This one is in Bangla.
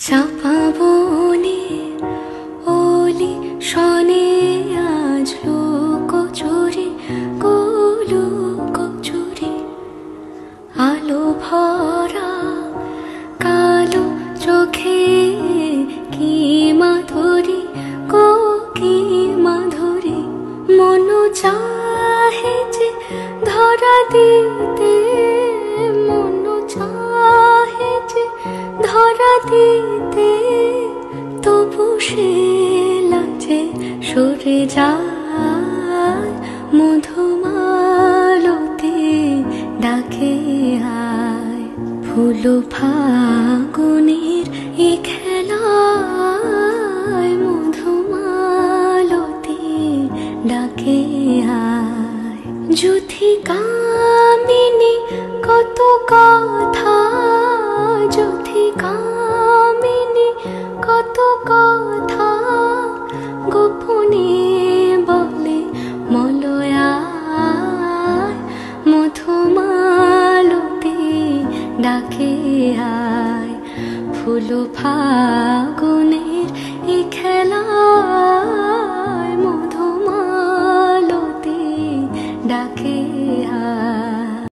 চাপা বনে ওলি শনে আজ লুকোচুরি লুকোচুরি আলো ভরা কালো চোখে কি মাধুরী কি মাধুরী মন চাহে যে ধরা দিতে মন চাহে যে ধরা দিতে তবু সে লাজে সরে যায় মধুমালতি ডাকে আয় ফুল ফাগুনের এ খেলায় মধুমালতি ডাকে আয় যুথি কামিনী কত কথা যুথি কামিনী কত কথা গোপনে বলে মলয়ায় মধুমালতি ডাকে আয় ফুল ফাগুনের এ খেলা